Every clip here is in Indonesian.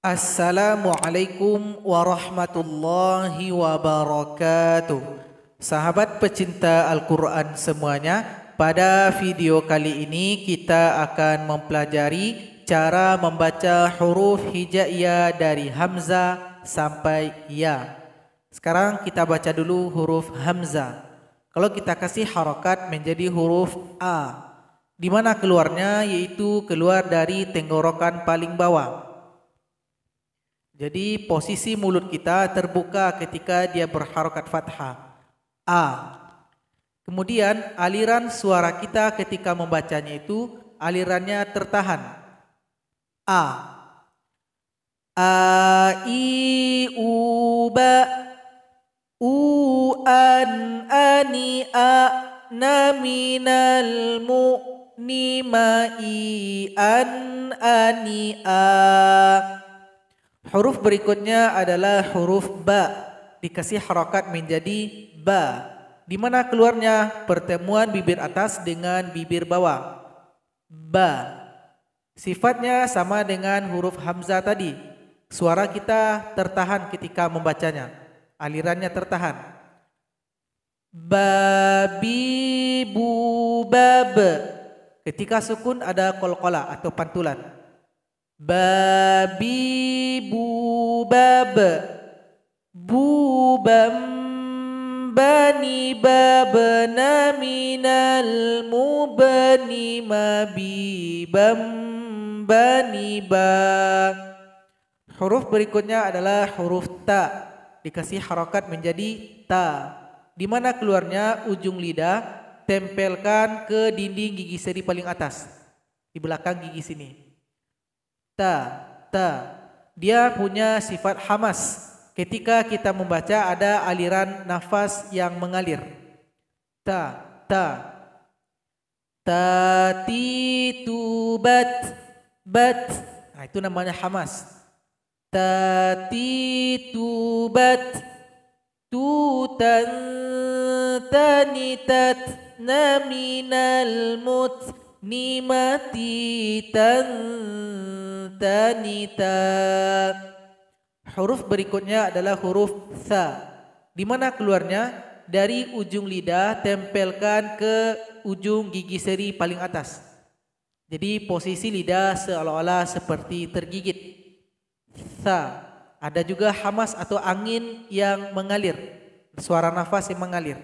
Assalamualaikum warahmatullahi wabarakatuh. Sahabat pecinta Al-Quran semuanya, pada video kali ini kita akan mempelajari cara membaca huruf hijaiyah dari Hamzah sampai Ya. Sekarang kita baca dulu huruf Hamzah. Kalau kita kasih harokat menjadi huruf A, di mana keluarnya yaitu keluar dari tenggorokan paling bawah. Jadi posisi mulut kita terbuka ketika dia berharokat fathah. A. Kemudian aliran suara kita ketika membacanya itu alirannya tertahan. A. A, I, U, Ba. U, An, Ani, A. Na, Minal, Mu, Ni, Ma, I, An, Ani, A. Huruf berikutnya adalah huruf ba, dikasih harokat menjadi ba, di mana keluarnya pertemuan bibir atas dengan bibir bawah. Ba. Sifatnya sama dengan huruf hamzah tadi. Suara kita tertahan ketika membacanya. Alirannya tertahan. Babi bu bab. Ketika sukun ada qalqalah atau pantulan. Babi bu bab. Bubam bani babna minal mubani mabibam bani ba. Huruf berikutnya adalah huruf ta, dikasih harokat menjadi ta, di mana keluarnya ujung lidah tempelkan ke dinding gigi seri paling atas, di belakang gigi sini. Ta, ta. Dia punya sifat hamas. Ketika kita membaca ada aliran nafas yang mengalir. Ta, ta. Ta, ti, tu, bat, bat. Nah, itu namanya hamas. Ta, ti, tu, bat. Tu, tan, tani, tat, na, minal, mut. Nimati tan tanita. Huruf berikutnya adalah huruf tha, di mana keluarnya dari ujung lidah tempelkan ke ujung gigi seri paling atas. Jadi posisi lidah seolah-olah seperti tergigit. Tha. Ada juga hamas atau angin yang mengalir, suara nafas yang mengalir.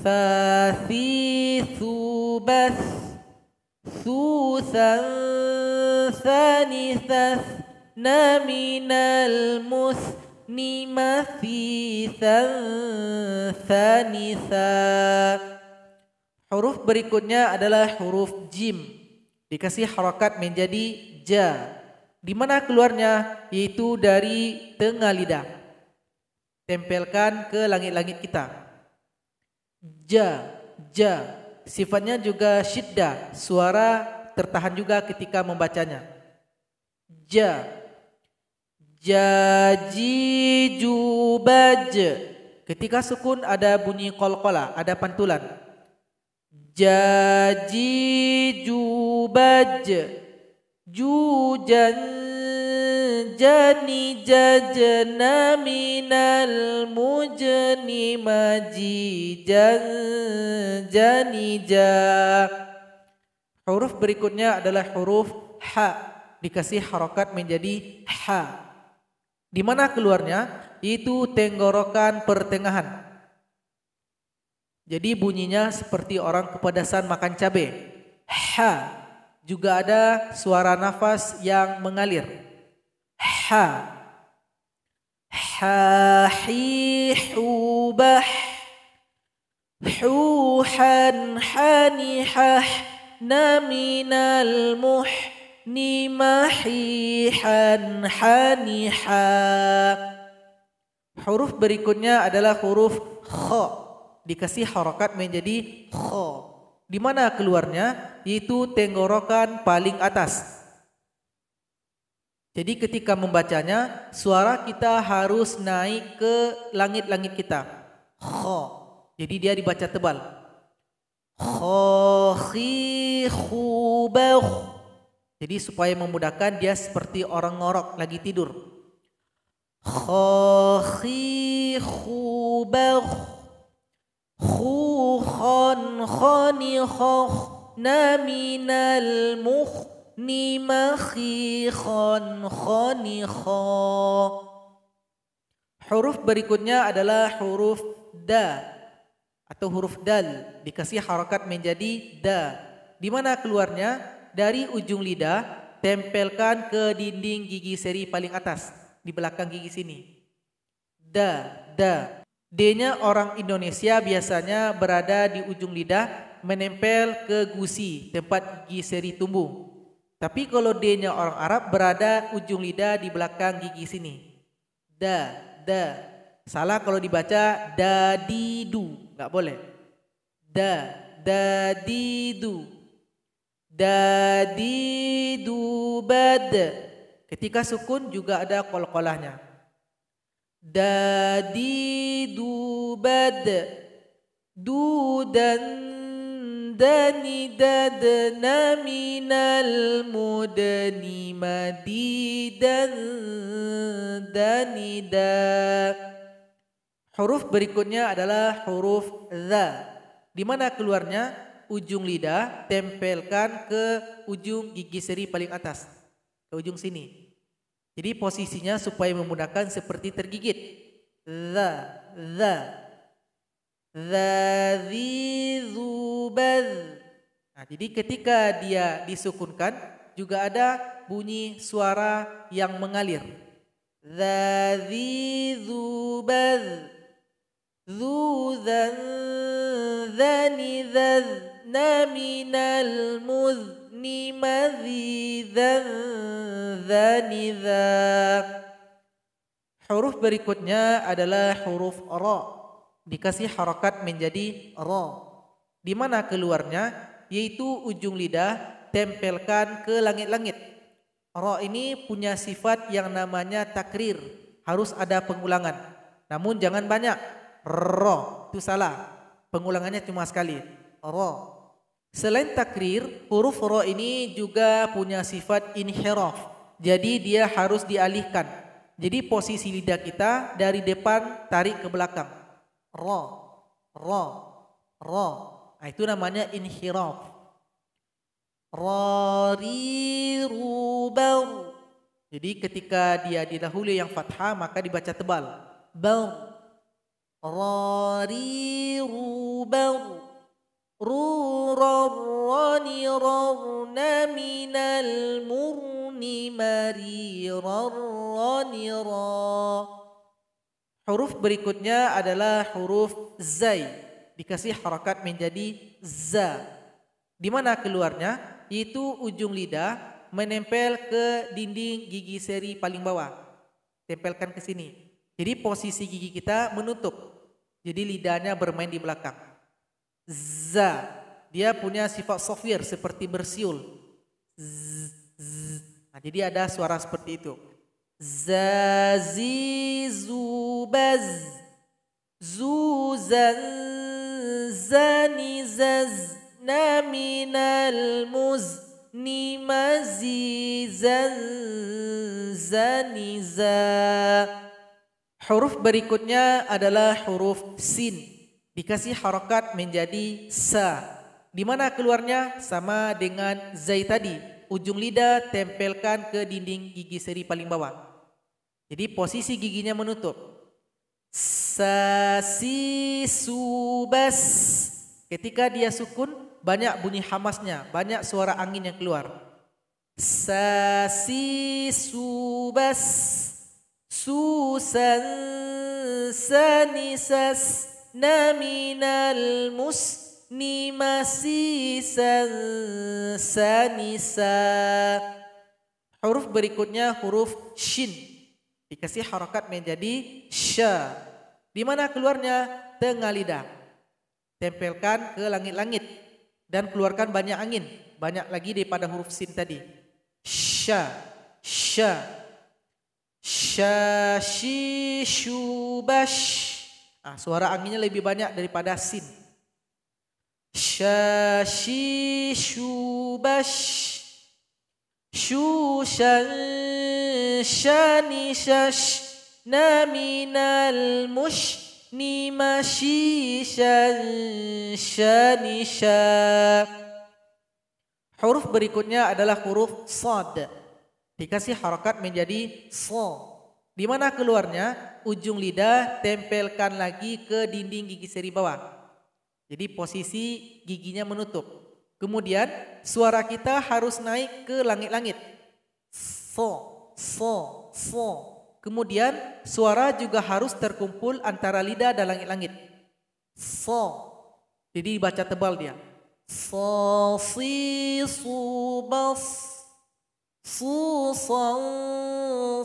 Thathi thubath thuthan thanithath naminal muth nimathithan thanitha. Huruf berikutnya adalah huruf jim, dikasih harokat menjadi ja, di mana keluarnya yaitu dari tengah lidah, tempelkan ke langit-langit kita. Ja, ja. Sifatnya juga syiddah, suara tertahan juga ketika membacanya. Ja. Jaji jubaj. Ketika sukun ada bunyi qalqalah, ada pantulan. Jaji jubaj. Jujan jani jajna minal mujni majijan janija. Huruf berikutnya adalah huruf ha, dikasih harokat menjadi ha, di mana keluarnya itu tenggorokan pertengahan. Jadi bunyinya seperti orang kepadasan makan cabai. Ha. Juga ada suara nafas yang mengalir. Ha. Ha, hi, hu, bah. Huhan, hani, hah. Naminal muh. Nimahihan, hani, ha. Huruf berikutnya adalah huruf kha, dikasih harokat menjadi kha, di mana keluarnya yaitu tenggorokan paling atas. Jadi ketika membacanya suara kita harus naik ke langit-langit kita. Kha. Jadi dia dibaca tebal. Kha, khi, khu, ba. Jadi supaya memudahkan dia seperti orang ngorok lagi tidur. Kha khi khu ba khu khan khani khakh na minal mukh ni ma khi khan khani kha. Huruf berikutnya adalah huruf da atau huruf dal, dikasih harakat menjadi da. Di mana keluarnya? Dari ujung lidah, tempelkan ke dinding gigi seri paling atas di belakang gigi sini. Da, da. D-nya orang Indonesia biasanya berada di ujung lidah, menempel ke gusi tempat gigi seri tumbuh. Tapi kalau D-nya orang Arab berada ujung lidah di belakang gigi sini. Da, da. Salah kalau dibaca dadidu, nggak boleh. Da, dadidu. Dadidu bad. Ketika sukun juga ada qalqalahnya. Dadidu bad. Dudan dani dadna minal mudani madidan danida. Huruf berikutnya adalah huruf dha. Di mana keluarnya? Ujung lidah tempelkan ke ujung gigi seri paling atas, ke ujung sini. Jadi posisinya supaya memudahkan seperti tergigit. Dha, dha. Dzi zubad. Nah, jadi ketika dia disukunkan juga ada bunyi suara yang mengalir. Dzi zubad. Dzan dzani dzna minal muzni madzidan dzanidza. Huruf berikutnya adalah huruf ra, dikasih harakat menjadi ra. Di mana keluarnya? Yaitu ujung lidah tempelkan ke langit-langit. Ra ini punya sifat yang namanya takrir, harus ada pengulangan. Namun jangan banyak. Ra, itu salah. Pengulangannya cuma sekali. Ra. Selain takrir, huruf ra ini juga punya sifat inhiraf. Jadi dia harus dialihkan. Jadi posisi lidah kita dari depan tarik ke belakang. Ra, ra, ra. Nah, itu namanya inhiraf. Rari rubar. Jadi ketika dia didahului yang fathah maka dibaca tebal. Bal. Rari rubar. Rurarrani rarna minal murni marirarrani ra. Huruf berikutnya adalah huruf zai, dikasih harakat menjadi za. Di mana keluarnya? Yaitu ujung lidah menempel ke dinding gigi seri paling bawah. Tempelkan ke sini. Jadi posisi gigi kita menutup. Jadi lidahnya bermain di belakang. Za. Dia punya sifat sofir seperti bersiul. Z, z. Nah, jadi ada suara seperti itu. Zazi zubaz. Zuzan zani zaz. Na minal muzni mazizan zaniza. Huruf berikutnya adalah huruf sin, dikasih harakat menjadi sa. Di mana keluarnya? Sama dengan zai tadi, ujung lidah tempelkan ke dinding gigi seri paling bawah. Jadi posisi giginya menutup. Sa si subas. Ketika dia sukun, banyak bunyi hamasnya, banyak suara angin yang keluar. Sa si subas. Susan sanisas na minal musni masisan sanisa. Huruf berikutnya huruf shin, dikasih harakat menjadi sya. Di mana keluarnya? Tengah lidah. Tempelkan ke langit-langit dan keluarkan banyak angin, banyak lagi daripada huruf sin tadi. Sya, sya. Syashi syubash. Suara anginnya lebih banyak daripada sin. Syashi syubash. Syushan Shani Shash Naminal Mushni Mashishan Shani Shah. Huruf berikutnya adalah huruf Sad. Dikasih harakat menjadi So. Di mana keluarnya? Ujung lidah tempelkan lagi ke dinding gigi seri bawah. Jadi posisi giginya menutup. Kemudian suara kita harus naik ke langit-langit. So, so, so. Kemudian suara juga harus terkumpul antara lidah dan langit-langit. So. Jadi baca tebal dia. So, si, su, bas. صوصا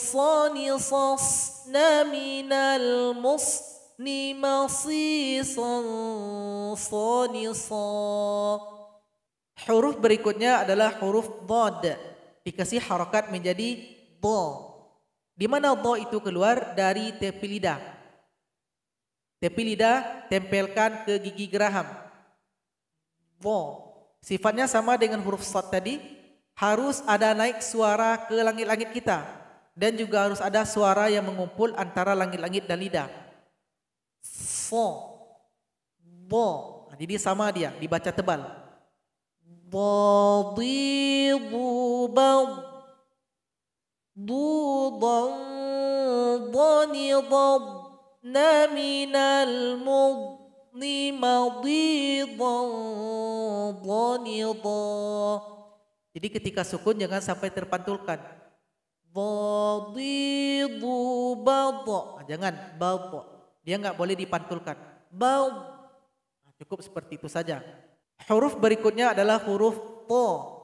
صانصا من المصن مصيصا صانصا. Huruf berikutnya adalah huruf Dhad. Dikasih harakat menjadi Dha. Di mana Dha itu keluar? Dari tepi lidah. Tepi lidah tempelkan ke gigi geraham. Dha. Sifatnya sama dengan huruf Sad tadi. Harus ada naik suara ke langit-langit kita. Dan juga harus ada suara yang mengumpul antara langit-langit dan lidah. So. Bo. Jadi sama dia, dibaca tebal. Badidu bad. Dudan danidad. Naminal mudni madidan danidad. Jadi ketika sukun jangan sampai terpantulkan. Badidu bada. Jangan bada. Dia enggak boleh dipantulkan. Bad. Cukup seperti itu saja. Huruf berikutnya adalah huruf Ta.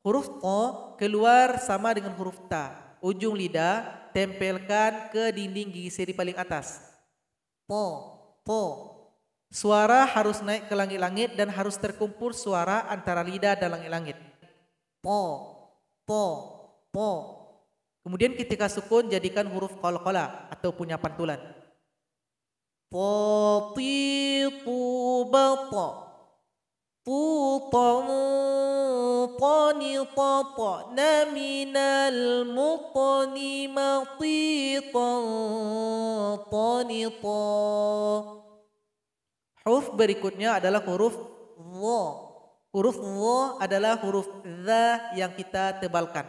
Huruf Ta keluar sama dengan huruf Ta. Ujung lidah tempelkan ke dinding gigi seri paling atas. Ta, ta. Suara harus naik ke langit-langit dan harus terkumpul suara antara lidah dan langit-langit. Po, po, po. Kemudian ketika sukun jadikan huruf qalqalah atau punya pantulan. Po, ti, tu, bata. Tu, ta, tani, tata. Naminal mutani matita. Tani, ta. Huruf berikutnya adalah huruf Dha. Huruf Dha adalah huruf Dha yang kita tebalkan.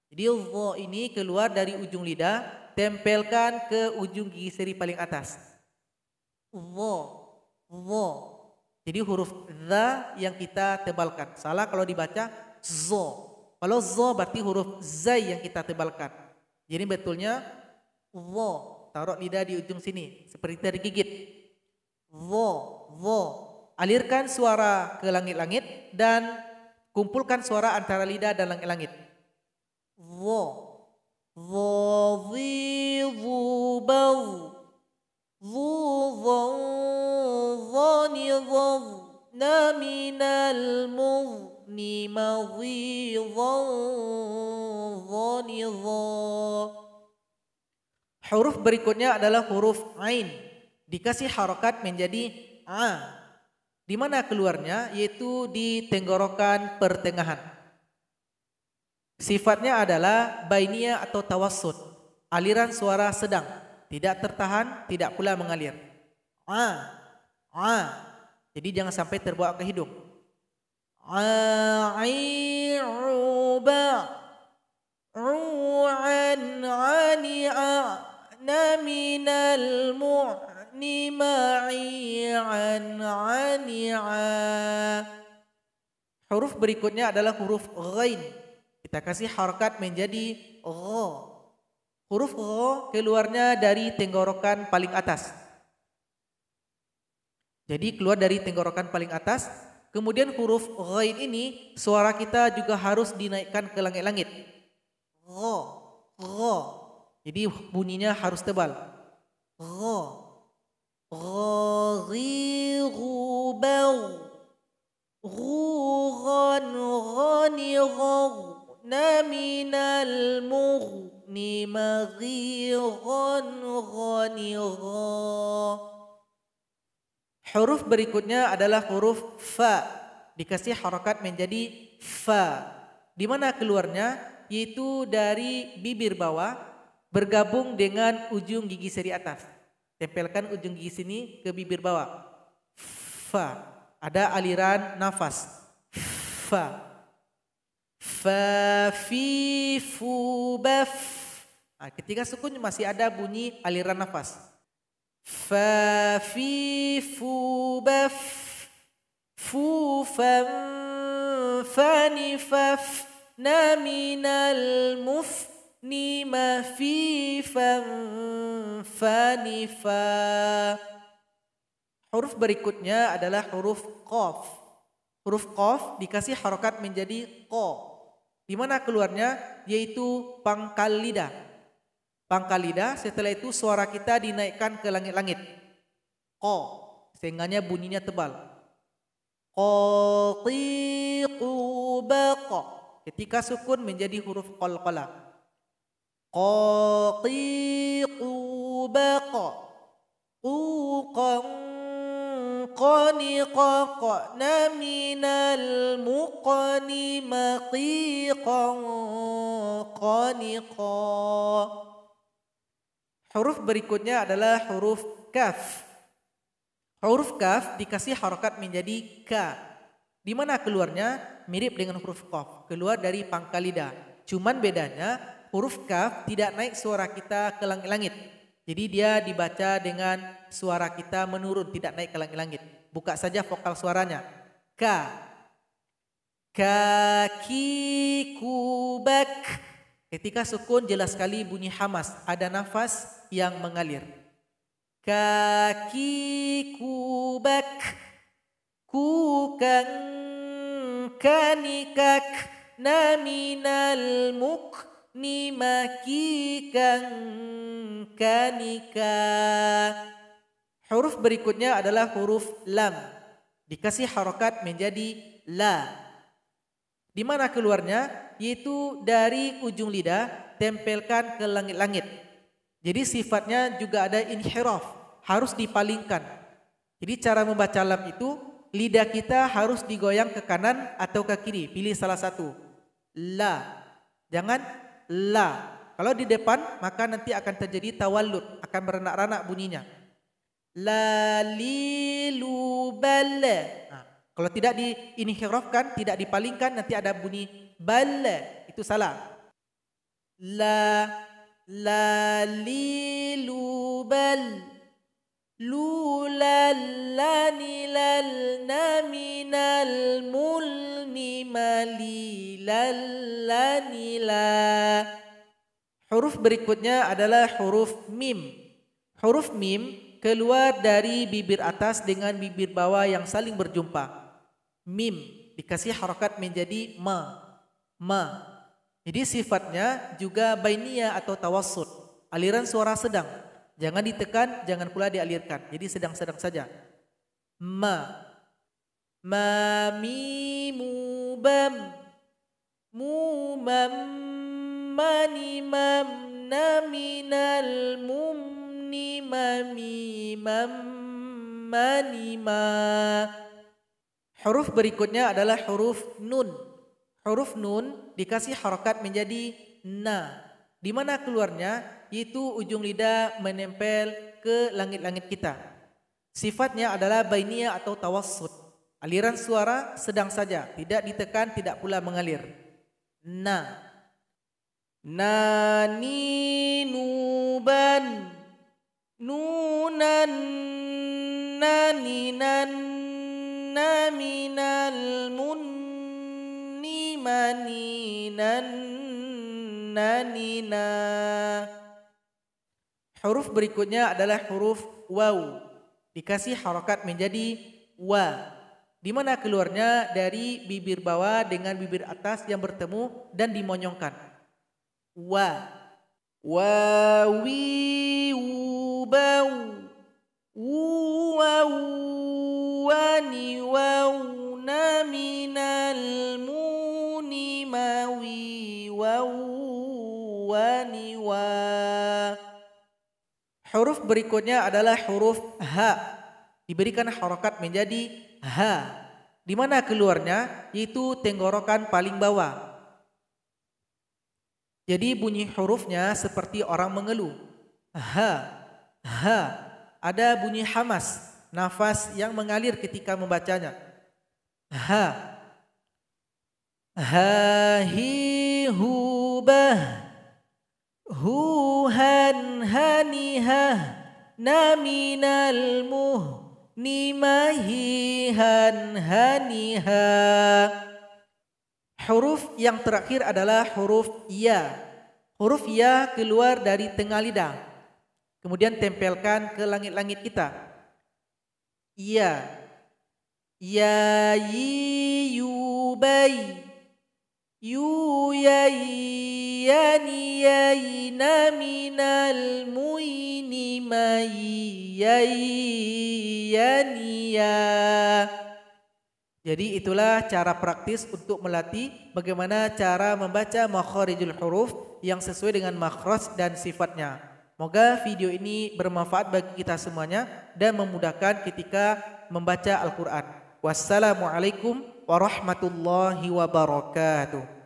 Jadi Dha ini keluar dari ujung lidah, tempelkan ke ujung gigi seri paling atas. Dha, Dha. Jadi huruf Dha yang kita tebalkan. Salah kalau dibaca Zo. Kalau Zo berarti huruf Zai yang kita tebalkan. Jadi betulnya Dha. Taruh lidah di ujung sini seperti tadi gigit. Dha, Dha. Alirkan suara ke langit-langit dan kumpulkan suara antara lidah dan langit-langit. Dha, dha, dhi, dhu, baz. Dhu, dhan, dhani, dhaz. Naminal mughni madhidhan, dhani, dha. Huruf berikutnya adalah huruf Ain. Dikasih harakat menjadi A. Di mana keluarnya? Yaitu di tenggorokan pertengahan. Sifatnya adalah bainiyah atau tawassut. Aliran suara sedang. Tidak tertahan, tidak pula mengalir. A. Jadi jangan sampai terbawa ke hidung. A'i'uba. Ru'an 'ani'a. Naminal mu'ni ma'i'an 'ani'a. Huruf berikutnya adalah huruf ghain. Kita kasih harakat menjadi gha. Huruf gha keluarnya dari tenggorokan paling atas. Jadi keluar dari tenggorokan paling atas. Kemudian huruf ghain ini suara kita juga harus dinaikkan ke langit-langit. Gha, gha. Jadi bunyinya harus tebal. Gha, ghaghighu baw. Ghughan ghanighaw. Naminal mughni maghighan ghanighaw. Huruf berikutnya adalah huruf fa. Dikasih harakat menjadi fa. Di mana keluarnya? Yaitu dari bibir bawah bergabung dengan ujung gigi seri atas. Tempelkan ujung gigi sini ke bibir bawah. Fa. Ada aliran nafas. Fa. Fa, fi, fu, baf. Ketika sukun masih ada bunyi aliran nafas. Fa, fi, fu, baf. Fu, fam, fani, faf. Na, minal, muf, ni, ma, fi, fam, fani, fa. Huruf berikutnya adalah huruf qaf. Huruf qaf dikasih harokat menjadi qa. Di mana keluarnya? Yaitu pangkal lidah. Pangkal lidah, setelah itu suara kita dinaikkan ke langit-langit. Qa, sehingganya bunyinya tebal. Qatiqu baqa. Ketika sukun menjadi huruf qalqalah. Qatiqu baqa. Uqan qaniqa minal muqani maqiqan qaniqa. Huruf berikutnya adalah huruf kaf. Huruf kaf dikasih harokat menjadi ka. Di mana keluarnya? Mirip dengan huruf qaf, keluar dari pangkal lidah. Cuman bedanya huruf kaf tidak naik suara kita ke langit-langit. Jadi dia dibaca dengan suara kita menurun, tidak naik ke langit-langit. Buka saja vokal suaranya. Ka. Kaki kubak. Ketika sukun jelas sekali bunyi hamas. Ada nafas yang mengalir. Kaki kubak. Kukang kanikak. Naminal muk. Ni makikan kanika. Huruf berikutnya adalah huruf lam. Dikasih harokat menjadi la. Di mana keluarnya? Yaitu dari ujung lidah, tempelkan ke langit-langit. Jadi sifatnya juga ada inhiraf, harus dipalingkan. Jadi cara membaca lam itu, lidah kita harus digoyang ke kanan atau ke kiri. Pilih salah satu. La. Jangan la. Kalau di depan maka nanti akan terjadi tawallud, akan beranak-ranak bunyinya. La li lu bal. Kalau tidak diinhirafkan, tidak dipalingkan, nanti ada bunyi bal. Itu salah. La li lu bal. Lu lal la ni lal na minal mul ni mali lal la ni la. Huruf berikutnya adalah huruf mim. Huruf mim keluar dari bibir atas dengan bibir bawah yang saling berjumpa. Mim dikasih harokat menjadi ma. Ma. Jadi sifatnya juga bainiyah atau tawassut. Aliran suara sedang. Jangan ditekan, jangan pula dialirkan. Jadi sedang-sedang saja. Ma. Ma mi mu bam. Mu mam mani mam na minal mum ni mami mam mani ma. Huruf berikutnya adalah huruf nun. Huruf nun dikasih harokat menjadi na. Di mana keluarnya? Yaitu ujung lidah menempel ke langit-langit kita. Sifatnya adalah bainiyah atau tawassut. Aliran suara sedang saja, tidak ditekan, tidak pula mengalir. Na. Nani nuban. Nunan naninan naminal munni maninan nanina. Huruf berikutnya adalah huruf waw. Dikasih harokat menjadi wa. Di mana keluarnya? Dari bibir bawah dengan bibir atas yang bertemu dan dimonyongkan. Wa. Wawi wubau. Waw. Wani waw. Naminal muni mawi waw. Wani wa. Huruf berikutnya adalah huruf ha. Diberikan harokat menjadi ha. Di mana keluarnya? Yaitu tenggorokan paling bawah. Jadi bunyi hurufnya seperti orang mengeluh. Ha, ha. Ada bunyi hamas, nafas yang mengalir ketika membacanya. Ha, ha, hi, hu, bah, hu, han, hani, ha, na, minal, muh, ni, mahi, han, hani, ha. Huruf yang terakhir adalah huruf ya. Huruf ya keluar dari tengah lidah. Kemudian tempelkan ke langit-langit kita. Ya. Ya, yi, yu, bai. Yu, ya, ya, ni, ya, na, minal, mui, ni, mai, ya, ni, ya. Jadi itulah cara praktis untuk melatih bagaimana cara membaca makharijul huruf yang sesuai dengan makhraj dan sifatnya. Moga video ini bermanfaat bagi kita semuanya dan memudahkan ketika membaca Al-Quran. Wassalamualaikum warahmatullahi wabarakatuh.